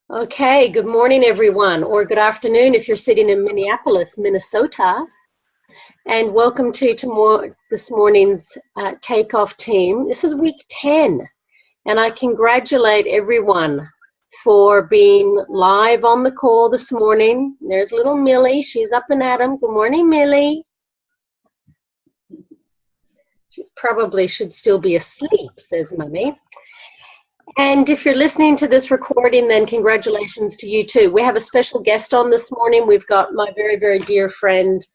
Okay, good morning, everyone, or good afternoon if you're sitting in Minneapolis, Minnesota. And welcome to this morning's takeoff team. This is week 10, and I congratulate everyone for being live on the call this morning. There's little Millie. She's up and at 'em. Good morning, Millie. She probably should still be asleep, says Mummy. And if you're listening to this recording, then congratulations to you too. We have a special guest on this morning. We've got my very, very dear friend,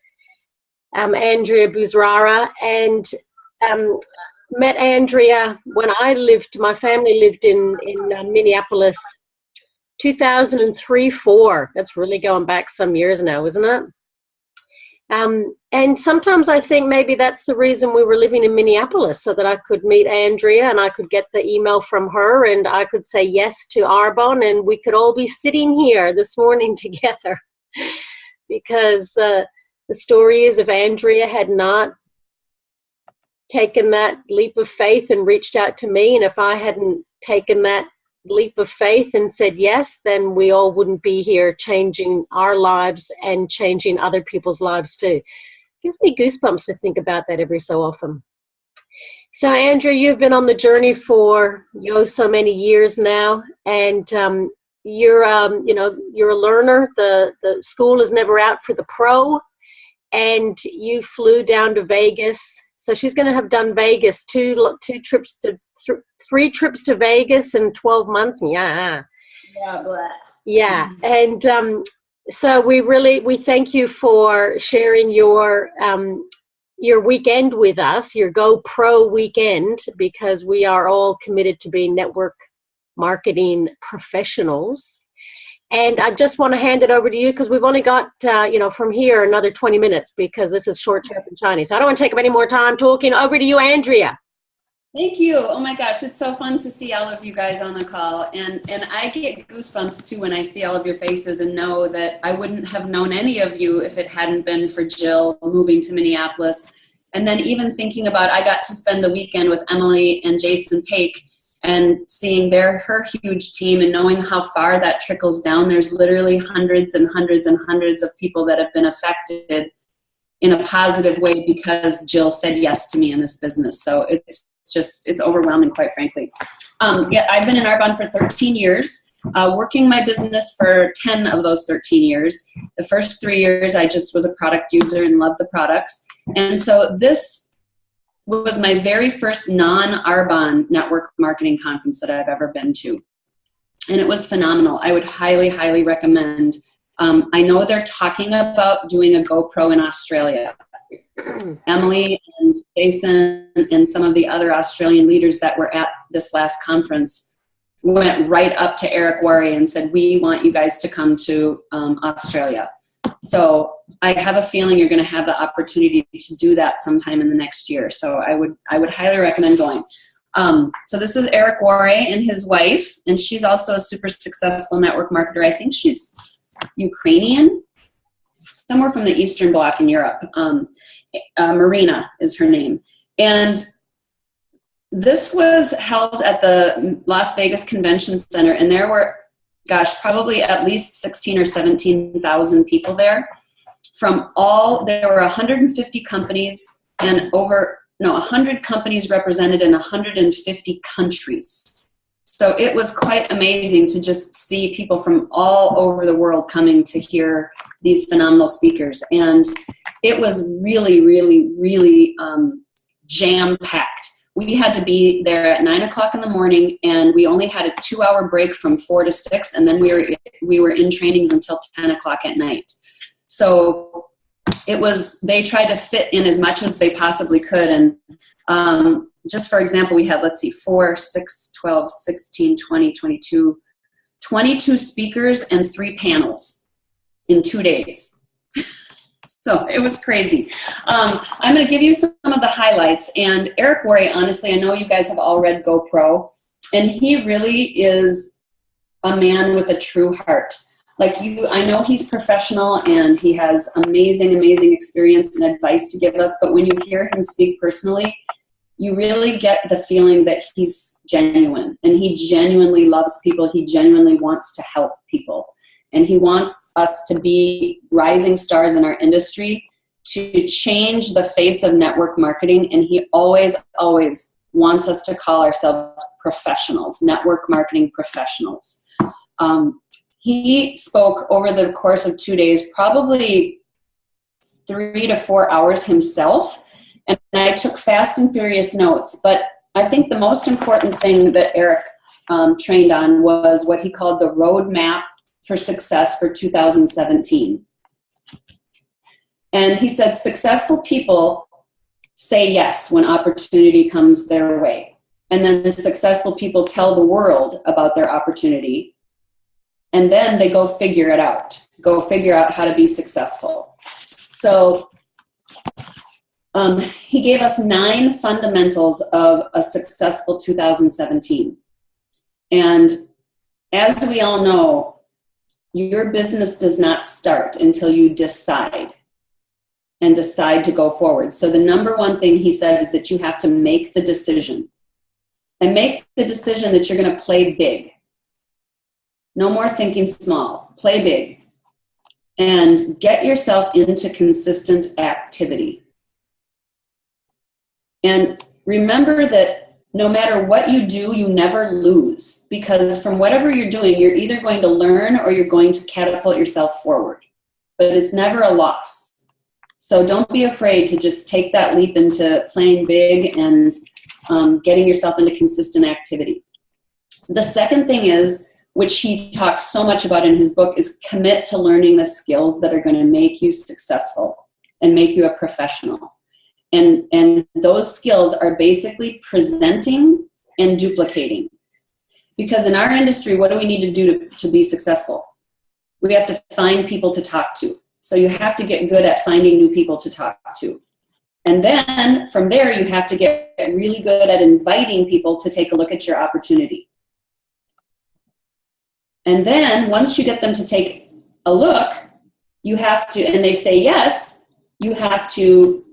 Andrea Bouzrara, and met Andrea when my family lived in Minneapolis, 2003-04. That's really going back some years now, isn't it? And sometimes I think maybe that's the reason we were living in Minneapolis, so that I could meet Andrea and I could get the email from her and I could say yes to Arbonne and we could all be sitting here this morning together. Because the story is, if Andrea had not taken that leap of faith and reached out to me, and if I hadn't taken that leap of faith and said yes, then we all wouldn't be here changing our lives and changing other people's lives too. It gives me goosebumps to think about that every so often. So Andrea, you've been on the journey for so many years now, and you're a learner. The school is never out for the pro, and you flew down to Vegas. So she's going to have done Vegas, three trips to Vegas in 12 months. Yeah. Yeah. And so we thank you for sharing your weekend with us, your Go Pro weekend, because we are all committed to being network marketing professionals. And I just want to hand it over to you because we've only got, from here another 20 minutes because this is short, sharp, and shiny. So I don't want to take up any more time talking. Over to you, Andrea. Thank you. Oh my gosh, it's so fun to see all of you guys on the call. And I get goosebumps too when I see all of your faces and know that I wouldn't have known any of you if it hadn't been for Jill moving to Minneapolis. And then even thinking about, I got to spend the weekend with Emily and Jason Paik and seeing her huge team and knowing how far that trickles down. There's literally hundreds and hundreds and hundreds of people that have been affected in a positive way because Jill said yes to me in this business. So it's overwhelming, quite frankly. I've been in Arbonne for 13 years, working my business for 10 of those 13 years. The first 3 years, I just was a product user and loved the products. And so this was my very first non-Arbonne network marketing conference that I've ever been to. And it was phenomenal. I would highly, highly recommend. I know they're talking about doing a GoPro in Australia. Emily and Jason and some of the other Australian leaders that were at this last conference went right up to Eric Worre and said, we want you guys to come to Australia. So I have a feeling you're going to have the opportunity to do that sometime in the next year. So I would highly recommend going. So this is Eric Worre and his wife, and she's also a super successful network marketer. I think she's Ukrainian, somewhere from the Eastern Bloc in Europe. Marina is her name. And this was held at the Las Vegas Convention Center, and there were, probably at least 16 or 17,000 people there. There were 150 companies and 100 companies represented in 150 countries. So it was quite amazing to just see people from all over the world coming to hear these phenomenal speakers. And it was really, really, really jam-packed. We had to be there at 9 o'clock in the morning, and we only had a 2-hour break from 4 to 6, and then we were in trainings until 10 o'clock at night. So they tried to fit in as much as they possibly could. And just for example, we had, 4, 6, 12, 16, 20, 22 speakers and 3 panels in 2 days. So it was crazy. I'm going to give you some of the highlights. And Eric Worre, honestly, I know you guys have all read GoPro, and he really is a man with a true heart. I know he's professional and he has amazing, amazing experience and advice to give us, but when you hear him speak personally, you really get the feeling that he's genuine, and he genuinely loves people. He genuinely wants to help people. And he wants us to be rising stars in our industry, to change the face of network marketing. And he always, always wants us to call ourselves professionals, network marketing professionals. He spoke over the course of 2 days, probably 3 to 4 hours himself. And I took fast and furious notes. But I think the most important thing that Eric trained on was what he called the roadmap for success for 2017. And he said, successful people say yes when opportunity comes their way. And then successful people tell the world about their opportunity. And then they go figure it out. Go figure out how to be successful. So he gave us 9 fundamentals of a successful 2017. And as we all know, your business does not start until you decide to go forward. So the number one thing he said is that you have to make the decision. And make the decision that you're going to play big. No more thinking small. Play big. And get yourself into consistent activity. And remember that no matter what you do, you never lose. Because from whatever you're doing, you're either going to learn or you're going to catapult yourself forward. But it's never a loss. So don't be afraid to just take that leap into playing big and getting yourself into consistent activity. The second thing is, which he talks so much about in his book, is commit to learning the skills that are going to make you successful and make you a professional. And those skills are basically presenting and duplicating. Because in our industry, what do we need to do to be successful? We have to find people to talk to. So you have to get good at finding new people to talk to. And then from there, you have to get really good at inviting people to take a look at your opportunity. And then once you get them to take a look, you have to, and they say yes, you have to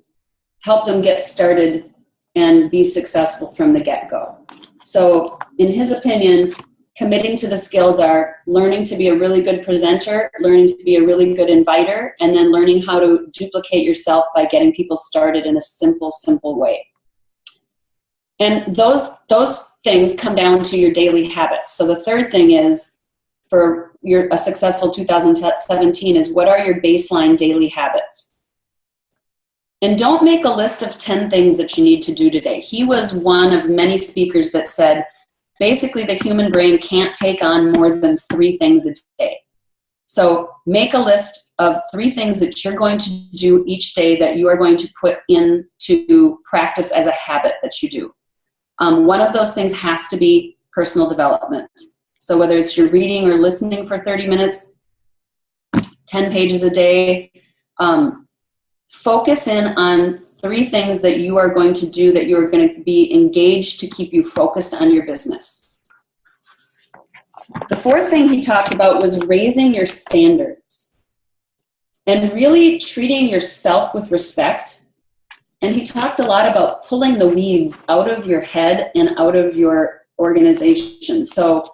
help them get started and be successful from the get-go. So in his opinion, committing to the skills are learning to be a really good presenter, learning to be a really good inviter, and then learning how to duplicate yourself by getting people started in a simple, simple way. And those things come down to your daily habits. So the third thing is, for a successful 2017, is what are your baseline daily habits? And don't make a list of 10 things that you need to do today. He was one of many speakers that said, basically the human brain can't take on more than 3 things a day. So make a list of 3 things that you're going to do each day that you are going to put into practice as a habit that you do. One of those things has to be personal development. So whether it's you're reading or listening for 30 minutes, 10 pages a day, focus in on 3 things that you are going to do, that you're going to be engaged to keep you focused on your business. The 4th thing he talked about was raising your standards and really treating yourself with respect. And he talked a lot about pulling the weeds out of your head and out of your organization. So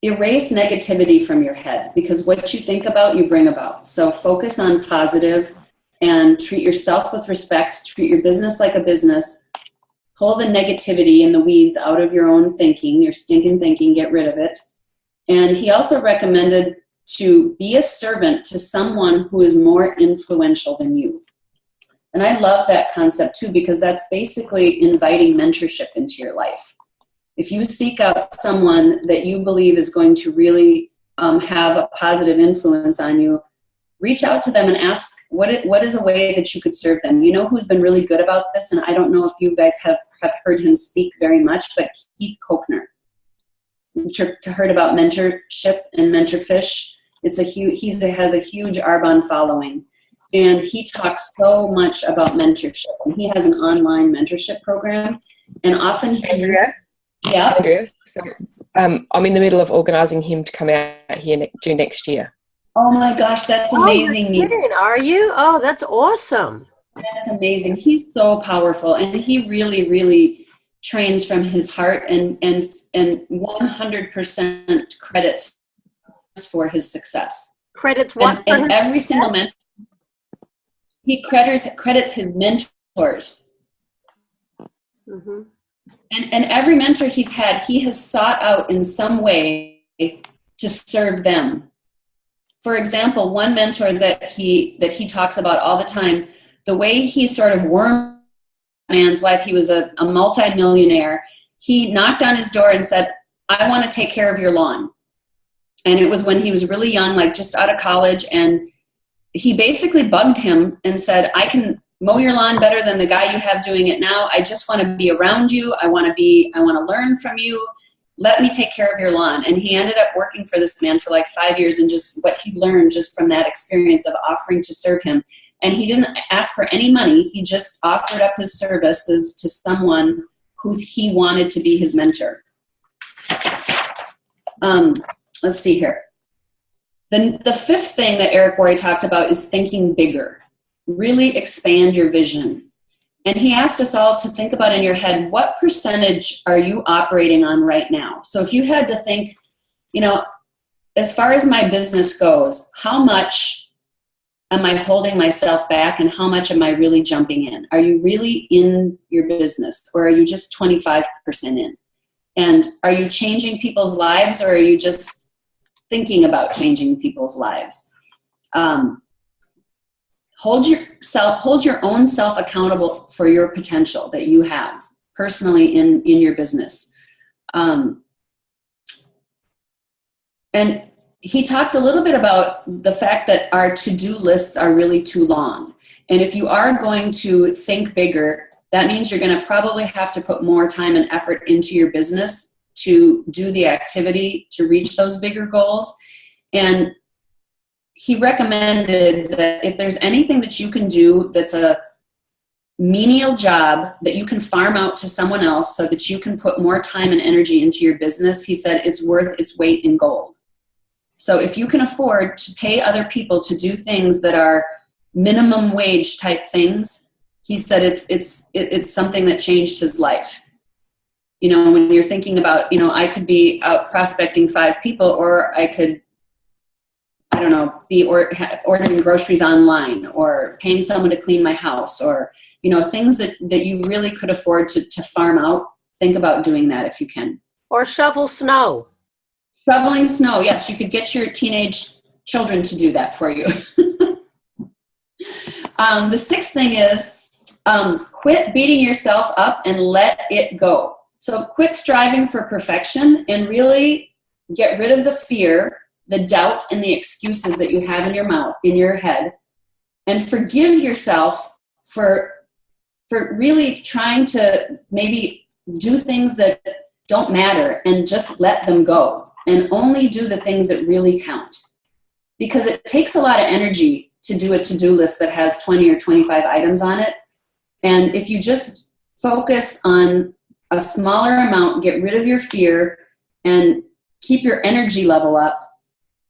erase negativity from your head, because what you think about, you bring about. So focus on positive and treat yourself with respect, treat your business like a business, pull the negativity and the weeds out of your own thinking, your stinking thinking, get rid of it. And he also recommended to be a servant to someone who is more influential than you. And I love that concept too, because that's basically inviting mentorship into your life. If you seek out someone that you believe is going to really have a positive influence on you, reach out to them and ask, what is a way that you could serve them? You know who's been really good about this? And I don't know if you guys have heard him speak very much, but Keith Kochner. You've heard about mentorship and mentorfish. He has a huge Arbonne following. And he talks so much about mentorship. And he has an online mentorship program. And often Andrea? Yeah. Andrea, so, I'm in the middle of organising him to come out here next year. Oh my gosh, that's amazing. Are you? Oh, that's awesome. That's amazing. He's so powerful, and he really, really trains from his heart, and 100% credits for his success. Credits what? And every single mentor, he credits his mentors. Mm-hmm. And every mentor he's had, he has sought out in some way to serve them. For example, one mentor that he talks about all the time, the way he sort of wormed man's life, he was a multi-millionaire. He knocked on his door and said, I want to take care of your lawn. And it was when he was really young, like just out of college. And he basically bugged him and said, I can mow your lawn better than the guy you have doing it now. I just want to be around you. I want to learn from you. Let me take care of your lawn. And he ended up working for this man for like 5 years, and just what he learned just from that experience of offering to serve him. And he didn't ask for any money. He just offered up his services to someone who he wanted to be his mentor. Let's see here. The fifth thing that Eric Worre talked about is thinking bigger. Really expand your vision. And he asked us all to think about in your head, what percentage are you operating on right now? So if you had to think, as far as my business goes, how much am I holding myself back, and how much am I really jumping in? Are you really in your business, or are you just 25% in? And are you changing people's lives, or are you just thinking about changing people's lives? Hold your own self accountable for your potential that you have personally in your business. And he talked a little bit about the fact that our to-do lists are really too long. And if you are going to think bigger, that means you're going to probably have to put more time and effort into your business to do the activity to reach those bigger goals. And he recommended that if there's anything that you can do that's a menial job that you can farm out to someone else so that you can put more time and energy into your business, he said it's worth its weight in gold. So if you can afford to pay other people to do things that are minimum wage type things, he said it's something that changed his life. When you're thinking about, I could be out prospecting 5 people, or I could, be ordering groceries online, or paying someone to clean my house, or, things that you really could afford to farm out. Think about doing that if you can. Or shovel snow. Shoveling snow, yes, you could get your teenage children to do that for you. The sixth thing is quit beating yourself up and let it go. So quit striving for perfection and really get rid of the fear, the doubt, and the excuses that you have in your head, and forgive yourself for really trying to maybe do things that don't matter, and just let them go and only do the things that really count. Because it takes a lot of energy to do a to-do list that has 20 or 25 items on it. And if you just focus on a smaller amount, get rid of your fear, and keep your energy level up,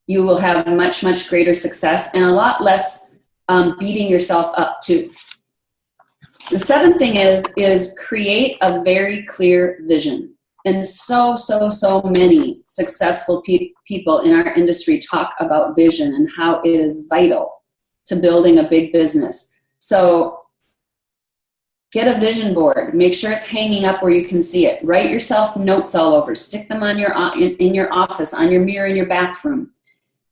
you will have much, much greater success and a lot less beating yourself up too. The seventh thing is create a very clear vision. And so many successful people in our industry talk about vision and how it is vital to building a big business. So get a vision board. Make sure it's hanging up where you can see it. Write yourself notes all over. Stick them on in your office, on your mirror in your bathroom.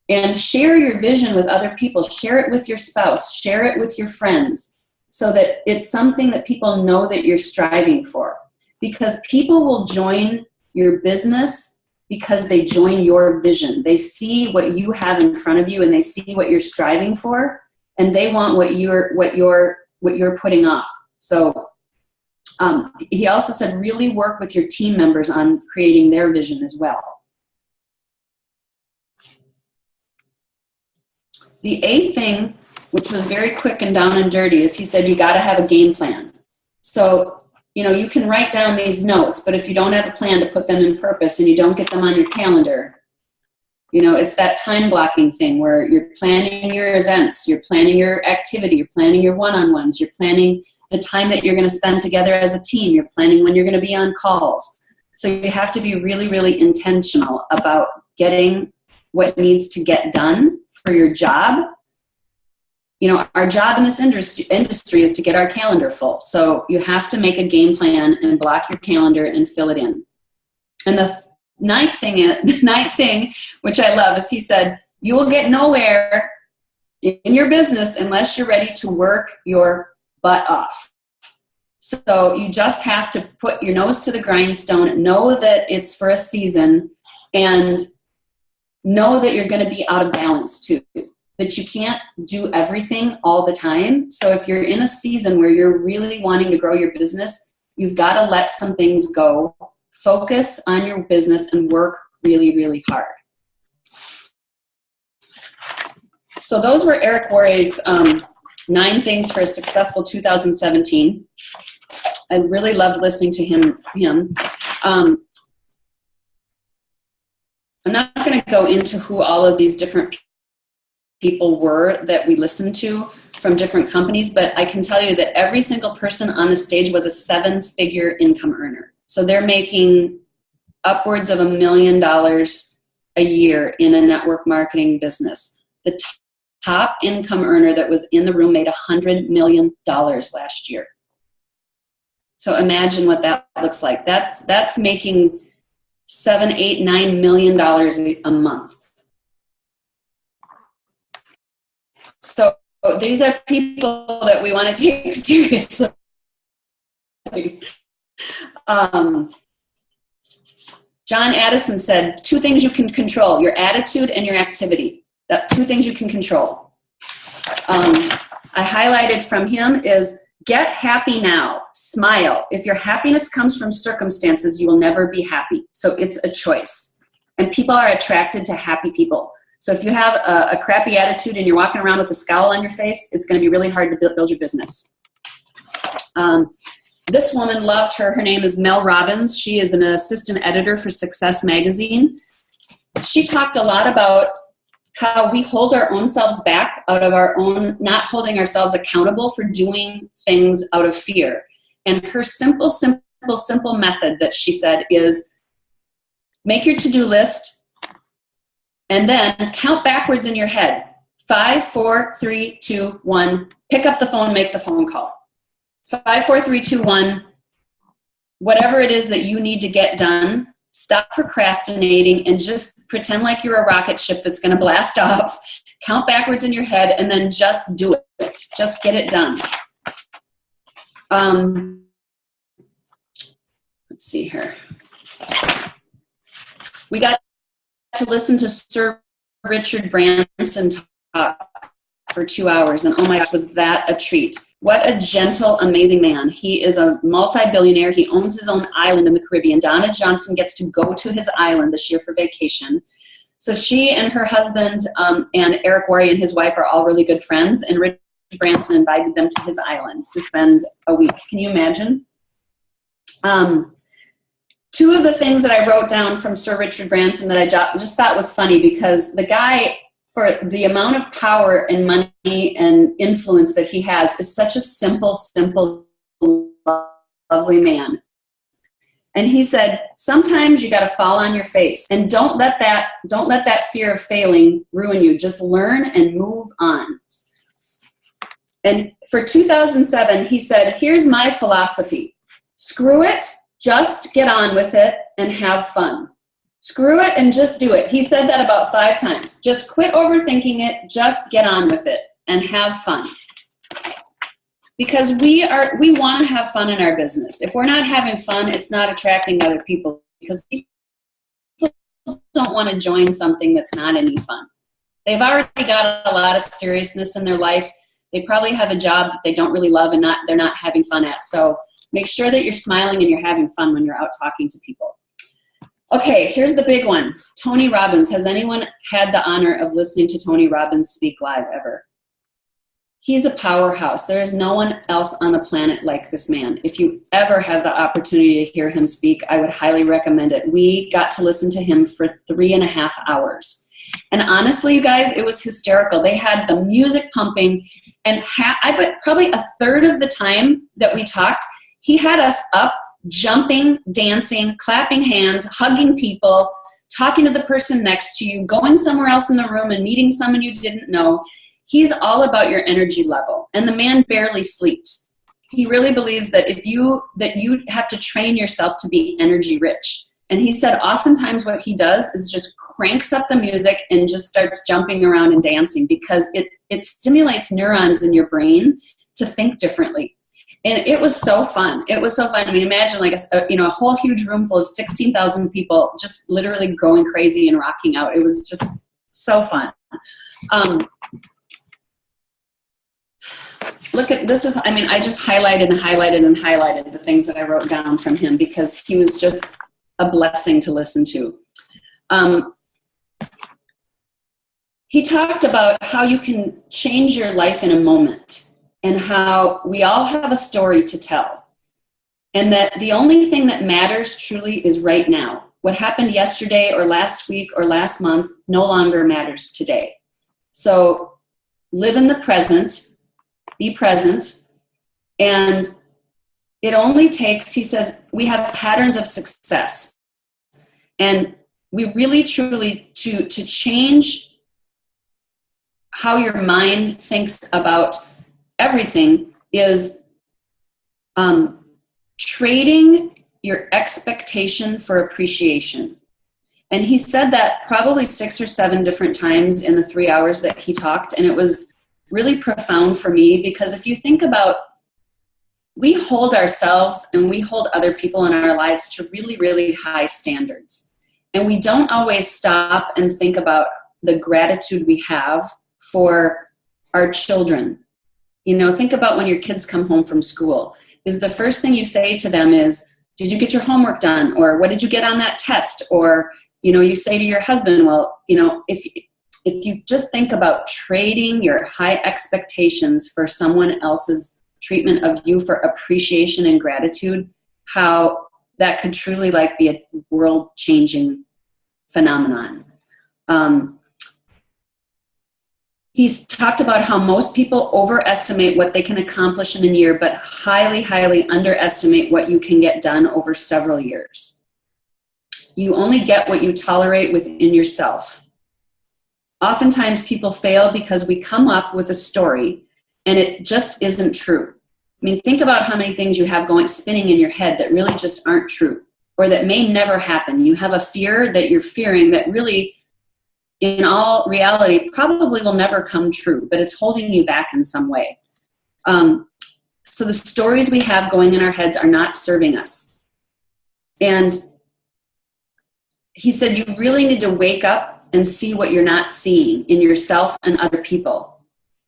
And share your vision with other people. Share it with your spouse. Share it with your friends, so that it's something that people know that you're striving for. Because people will join your business because they join your vision. They see what you have in front of you, and they see what you're striving for, and they want what you're putting off. So he also said, really work with your team members on creating their vision as well. The eighth thing, which was very quick and down and dirty, is he said you got to have a game plan. So you can write down these notes, but if you don't have a plan to put them in purpose and you don't get them on your calendar, You know, it's that time blocking thing where you're planning your events, you're planning your activity, you're planning your one-on-ones, you're planning the time that you're going to spend together as a team, you're planning when you're going to be on calls. So you have to be really, really intentional about getting what needs to get done for your job. You know, our job in this industry is to get our calendar full. So you have to make a game plan and block your calendar and fill it in. And the ninth thing, which I love, is he said, you will get nowhere in your business unless you're ready to work your butt off. So you just have to put your nose to the grindstone, know that it's for a season, and know that you're going to be out of balance too, that you can't do everything all the time. So if you're in a season where you're really wanting to grow your business, you've got to let some things go, focus on your business, and work really, really hard. So those were Eric Worre's 9 things for a successful 2017. I really loved listening to him. I'm not going to go into who all of these different people were that we listened to from different companies, but I can tell you that every single person on the stage was a 7-figure income earner. So they're making upwards of $1 million a year in a network marketing business. The top income earner that was in the room made $100 million last year. So imagine what that looks like. That's making $7, $8, $9 million a month. So these are people that we want to take seriously. John Addison said, 2 things you can control, your attitude and your activity. That 2 things you can control. I highlighted from him is get happy now, smile. If your happiness comes from circumstances, you will never be happy. So it's a choice. And people are attracted to happy people. So if you have a crappy attitude and you're walking around with a scowl on your face, it's going to be really hard to build your business. This woman loved her. Her name is Mel Robbins. She is an assistant editor for Success Magazine. She talked a lot about how we hold our own selves back out of our own, not holding ourselves accountable for doing things out of fear. And her simple method that she said is make your to-do list and then count backwards in your head. 5, 4, 3, 2, 1. Pick up the phone, make the phone call. 5, 4, 3, 2, 1. Whatever it is that you need to get done, stop procrastinating and just pretend like you're a rocket ship that's going to blast off. Count backwards in your head and then just do it. Just get it done. Let's see here. We got to listen to Sir Richard Branson talk for 2 hours, and oh my gosh, was that a treat. What a gentle, amazing man. He is a multi-billionaire. He owns his own island in the Caribbean. Donna Johnson gets to go to his island this year for vacation. So she and her husband and Eric Worre and his wife are all really good friends, and Richard Branson invited them to his island to spend a week. Can you imagine? 2 of the things that I wrote down from Sir Richard Branson that I just thought was funny, because the guy, for the amount of power and money and influence that he has, is such a simple, lovely man. And he said, sometimes you got to fall on your face, and don't let that fear of failing ruin you. Just learn and move on. And for 2007, he said, here's my philosophy. Screw it, just get on with it and have fun. Screw it and just do it. He said that about 5 times. Just quit overthinking it, just get on with it and have fun. Because we want to have fun in our business. If we're not having fun, it's not attracting other people, because people don't want to join something that's not any fun. They've already got a lot of seriousness in their life. They probably have a job that they don't really love and they're not having fun at. So make sure that you're smiling and you're having fun when you're out talking to people. Okay, here's the big one. Tony Robbins. Has anyone had the honor of listening to Tony Robbins speak live ever? He's a powerhouse. There is no one else on the planet like this man. If you ever have the opportunity to hear him speak, I would highly recommend it. We got to listen to him for 3.5 hours. And honestly, you guys, it was hysterical. They had the music pumping, and I bet probably a third of the time that we talked, he had us up, jumping, dancing, clapping hands, hugging people, talking to the person next to you, going somewhere else in the room and meeting someone you didn't know. He's all about your energy level, and the man barely sleeps. He really believes that you have to train yourself to be energy rich. And he said oftentimes what he does is just cranks up the music and just starts jumping around and dancing, because it stimulates neurons in your brain to think differently. And it was so fun. It was so fun. I mean, imagine like a whole huge room full of 16,000 people just literally going crazy and rocking out. It was just so fun. Look at this is, I mean, I just highlighted and highlighted and highlighted the things that I wrote down from him, because he was just a blessing to listen to. He talked about how you can change your life in a moment, and how we all have a story to tell, and that the only thing that matters truly is right now. What happened yesterday or last week or last month no longer matters today. So live in the present, be present, and it only takes, he says, we have patterns of success. And we really truly, to change how your mind thinks about everything is trading your expectation for appreciation. And he said that probably 6 or 7 different times in the 3 hours that he talked. And it was really profound for me, because if you think about, we hold ourselves and we hold other people in our lives to really, really high standards. And we don't always stop and think about the gratitude we have for our children. You know, think about when your kids come home from school. Is the first thing you say to them is, did you get your homework done? Or what did you get on that test? Or, you know, you say to your husband, well, you know, if you just think about trading your high expectations for someone else's treatment of you for appreciation and gratitude, how that could truly like be a world-changing phenomenon. He's talked about how most people overestimate what they can accomplish in a year, but highly, highly underestimate what you can get done over several years. You only get what you tolerate within yourself. Oftentimes people fail because we come up with a story and it just isn't true. I mean, think about how many things you have spinning in your head that really just aren't true, or that may never happen. You have a fear that you're fearing that really, in all reality, probably will never come true, but it's holding you back in some way. So the stories we have going in our heads are not serving us. And he said, you really need to wake up and see what you're not seeing in yourself and other people,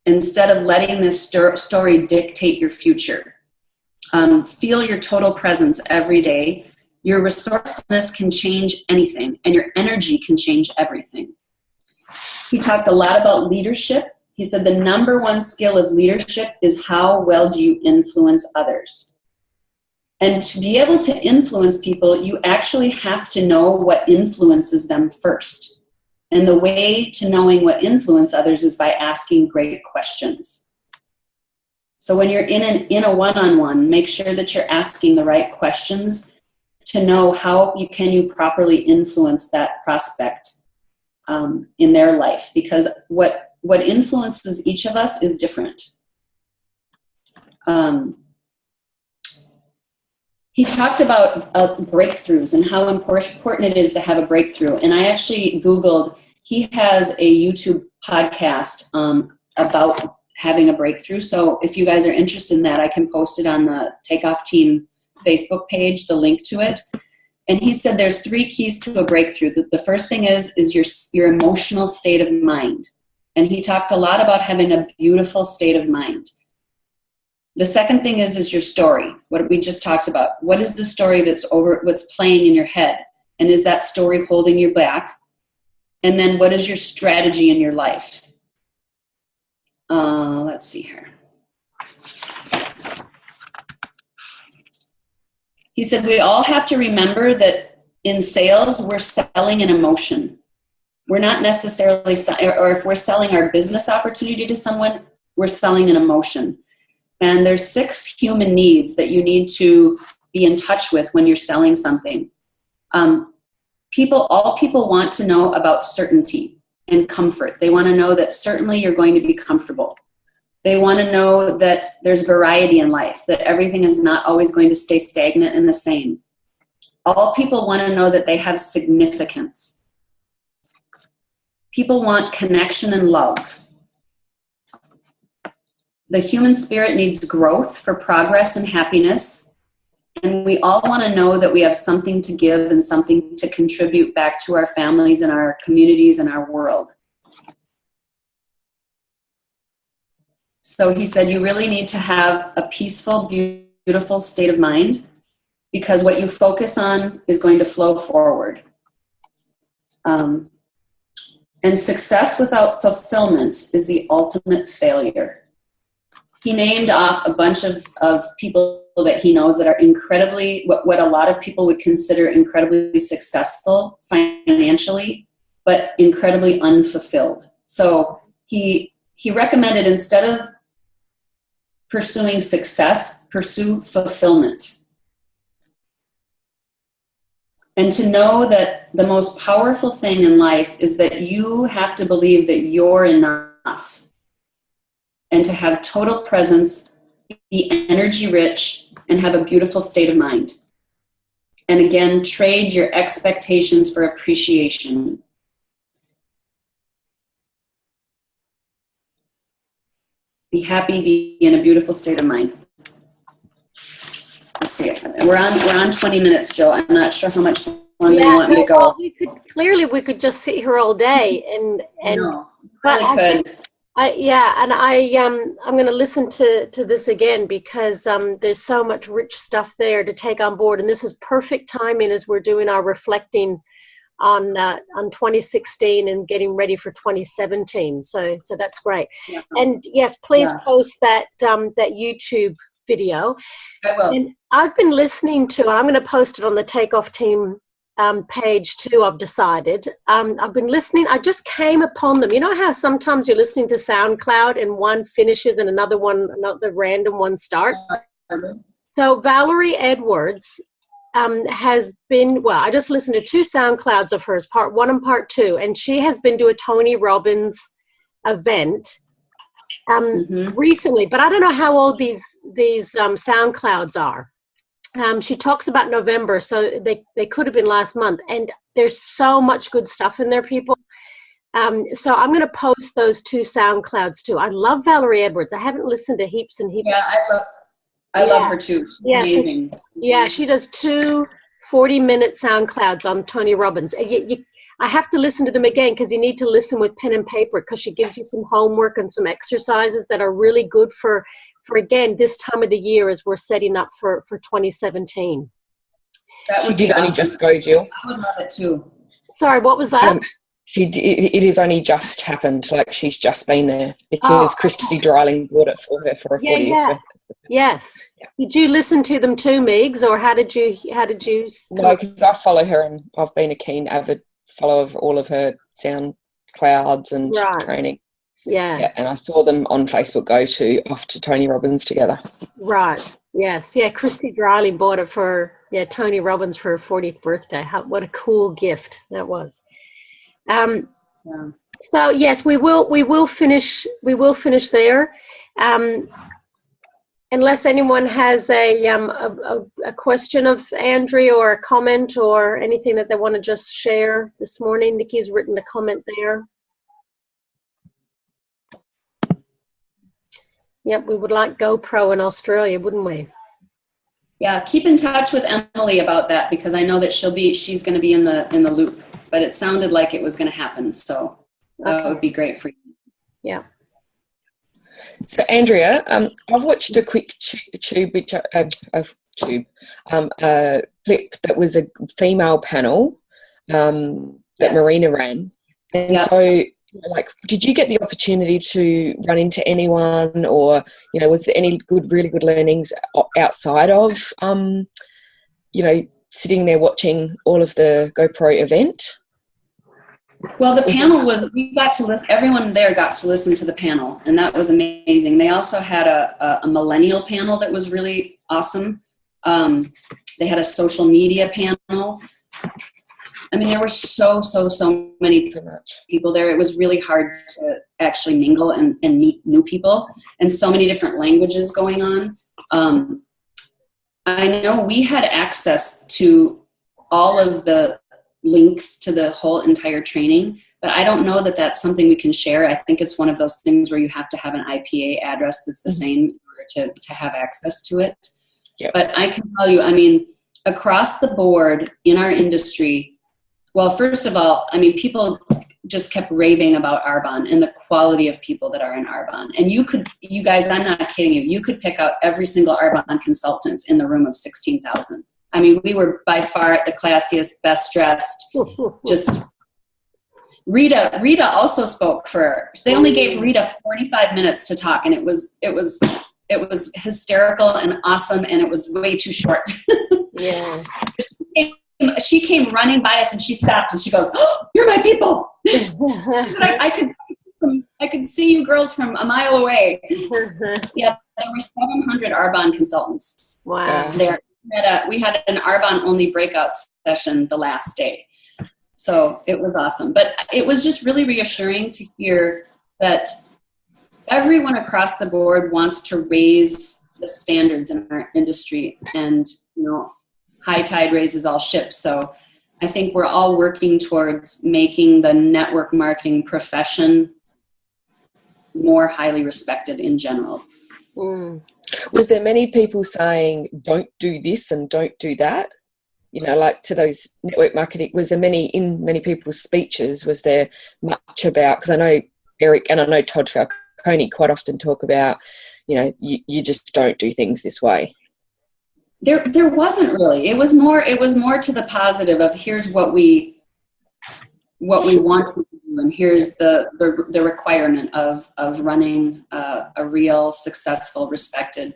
instead of letting this story dictate your future. Feel your total presence every day. Your resourcefulness can change anything, and your energy can change everything. He talked a lot about leadership. He said the number one skill of leadership is how well do you influence others. And to be able to influence people, you actually have to know what influences them first. And the way to knowing what influences others is by asking great questions. So when you're in a one-on-one, make sure that you're asking the right questions to know how you can properly influence that prospect in their life, because what influences each of us is different. He talked about breakthroughs and how important it is to have a breakthrough. And I actually Googled, he has a YouTube podcast about having a breakthrough. So if you guys are interested in that, I can post it on the Takeoff Team Facebook page, the link to it. And he said there's 3 keys to a breakthrough. The first thing is your emotional state of mind. And he talked a lot about having a beautiful state of mind. The second thing is your story, what we just talked about. What is the story what's playing in your head? And is that story holding you back? And then what is your strategy in your life? Let's see here. He said we all have to remember that in sales, we're selling an emotion. we're not necessarily, or if we're selling our business opportunity to someone, we're selling an emotion. And there's 6 human needs that you need to be in touch with when you're selling something. All people want to know about certainty and comfort. They want to know that certainly you're going to be comfortable. They want to know that there's variety in life, that everything is not always going to stay stagnant and the same. All people want to know that they have significance. People want connection and love. The human spirit needs growth for progress and happiness. And we all want to know that we have something to give and something to contribute back to our families and our communities and our world. So he said, you really need to have a peaceful, beautiful state of mind, because what you focus on is going to flow forward. And success without fulfillment is the ultimate failure. He named off a bunch of people that he knows that are incredibly, what a lot of people would consider incredibly successful financially, but incredibly unfulfilled. So he recommended, instead of pursuing success, pursue fulfillment. And to know that the most powerful thing in life is that you have to believe that you're enough, and to have total presence, be energy rich, and have a beautiful state of mind. And again, trade your expectations for appreciation. Be happy, be in a beautiful state of mind. Let's see. We're on 20 minutes, Jill. I'm not sure how much longer you want me to go. Well, we could just sit here all day and no, really could. I'm going to listen to this again, because there's so much rich stuff there to take on board, and this is perfect timing as we're doing our reflecting on 2016 and getting ready for 2017. So that's great. Yeah. And yes, please post that YouTube video. I will. And I've been listening to, I'm going to post it on the Takeoff Team page too, I've decided. I've been listening. I just came upon them. You know how sometimes you're listening to SoundCloud and one finishes and another random one starts? So Valerie Edwards has been, well, I just listened to 2 SoundClouds of hers, part 1 and part 2, and she has been to a Tony Robbins event recently, but I don't know how old these SoundClouds are. She talks about November, so they could have been last month, and there's so much good stuff in there, people. So I'm going to post those 2 SoundClouds too. I love Valerie Edwards. I haven't listened to heaps and heaps. Yeah, I love her too. She's amazing. She does 2 40-minute SoundClouds on Tony Robbins. I have to listen to them again, because you need to listen with pen and paper, because she gives you some homework and some exercises that are really good for again, this time of the year as we're setting up for 2017. She did only just go, Jill. I would love it too. Sorry, what was that? It has only just happened. Like, she's just been there, because Christy Dryling bought it for her for a 40th birthday. Yes. Yeah. Did you listen to them too, Megs, or how did you? No, because I follow her, and I've been a keen avid follower of all of her SoundClouds and training. Yeah, and I saw them on Facebook go off to Tony Robbins together. Right. Yes. Yeah. Christy Dryling bought it for Tony Robbins for her 40th birthday. What a cool gift that was. So yes, we will finish there. Unless anyone has a question of Andrea, or a comment or anything that they want to just share this morning. Nikki's written a comment there. Yep, we would like GoPro in Australia, wouldn't we? Yeah, keep in touch with Emily about that, because I know that she's going to be in the loop. But it sounded like it was going to happen, so that would be great for you. Yeah. So Andrea, I've watched a quick clip that was a female panel that Marina ran, and so. Like, did you get the opportunity to run into anyone, or, was there any really good learnings outside of, sitting there watching all of the GoPro event? Well, the panel was, we got to listen, everyone there got to listen to the panel, and that was amazing. They also had a millennial panel that was really awesome. They had a social media panel. I mean, there were so many people there. It was really hard to actually mingle and meet new people, and so many different languages going on. I know we had access to all of the links to the whole entire training, but I don't know that that's something we can share. I think it's one of those things where you have to have an IPA address that's the same to have access to it. Yep. But I can tell you, I mean, across the board in our industry, well, first of all, I mean, people just kept raving about Arbonne and the quality of people that are in Arbonne. And you guys, I'm not kidding you, you could pick out every single Arbonne consultant in the room of 16,000. I mean, we were by far the classiest, best dressed. Just Rita also spoke they only gave Rita 45 minutes to talk, and it was hysterical and awesome, and it was way too short. Yeah. She came running by us, and she stopped, and she goes, "Oh, you're my people." She said, I could see you girls from a mile away. Yeah, there were 700 Arbonne consultants. Wow. There. We had an Arbonne only breakout session the last day. So it was awesome. But it was just really reassuring to hear that everyone across the board wants to raise the standards in our industry, and, you know, high tide raises all ships. So I think we're all working towards making the network marketing profession more highly respected in general. Mm. Was there many people saying, don't do this and don't do that? You know, like to those network marketing, was there in many people's speeches, was there much about, because I know Eric and I know Todd Falcone quite often talk about, you know, you just don't do things this way. There wasn't really. It was more to the positive of, here's what we want to do, and here's the requirement of running a real successful, respected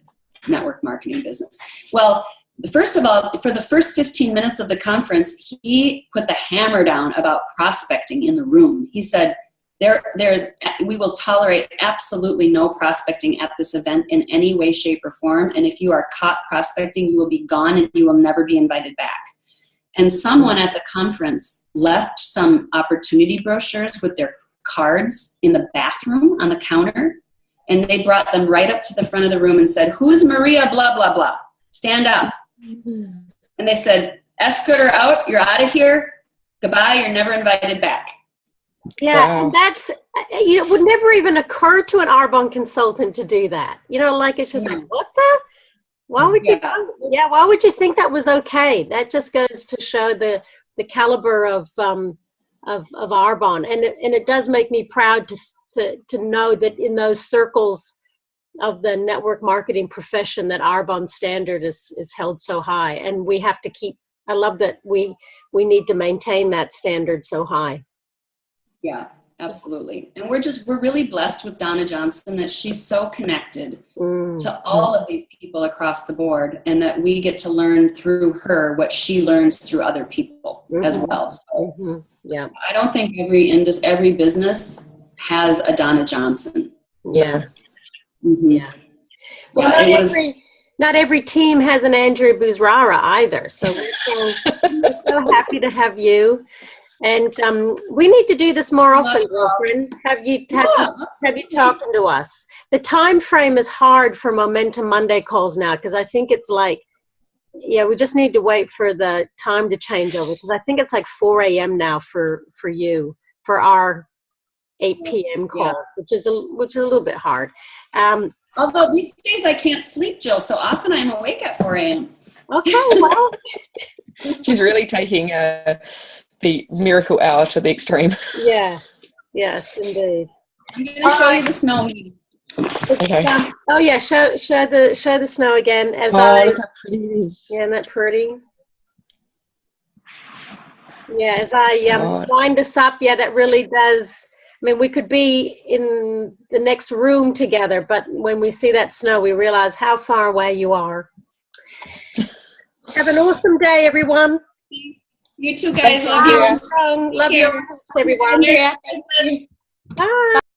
network marketing business. Well, first of all, for the first 15 minutes of the conference, he put the hammer down about prospecting in the room. He said, we will tolerate absolutely no prospecting at this event in any way, shape, or form. And if you are caught prospecting, you will be gone and you will never be invited back. And someone at the conference left some opportunity brochures with their cards in the bathroom on the counter. And they brought them right up to the front of the room and said, "Who's Maria blah, blah, blah? Stand up." Mm-hmm. And they said, "Escort her out. You're out of here. Goodbye. You're never invited back." Yeah, wow. And that's, you know, it would never even occur to an Arbonne consultant to do that. You know, like, it's just like, what the? Why would you? Yeah, why would you think that was okay? That just goes to show the caliber of Arbonne, and it does make me proud to know that in those circles of the network marketing profession, that Arbonne standard is held so high, and we have to keep. I love that we need to maintain that standard so high. Yeah, absolutely. And we're really blessed with Donna Johnson, that she's so connected to all of these people across the board, and that we get to learn through her what she learns through other people as well. So yeah, I don't think every business has a Donna Johnson. Yeah. Yeah. Well, not every team has an Andrea Bouzrara either. So we're so happy to have you. And we need to do this more often, girlfriend. Have you talking to us? The time frame is hard for Momentum Monday calls now, because I think it's like, yeah, we just need to wait for the time to change over, because I think it's like 4 a.m. now for you, for our 8 p.m. calls, which is a little bit hard. Although these days I can't sleep, Jill, so often I'm awake at 4 a.m. Okay, well. She's really taking the miracle hour to the extreme. Yeah. Yes, indeed. I'm going to show you the snow. Okay. Oh yeah, show the snow again. Look how pretty it is. Yeah, isn't that pretty? Yeah, as I wind us up, yeah, that really does. I mean, we could be in the next room together, but when we see that snow, we realize how far away you are. Have an awesome day, everyone. You too, guys. Thanks, Love you. Andrea. Love you, everyone. Andrea. Christmas. Bye.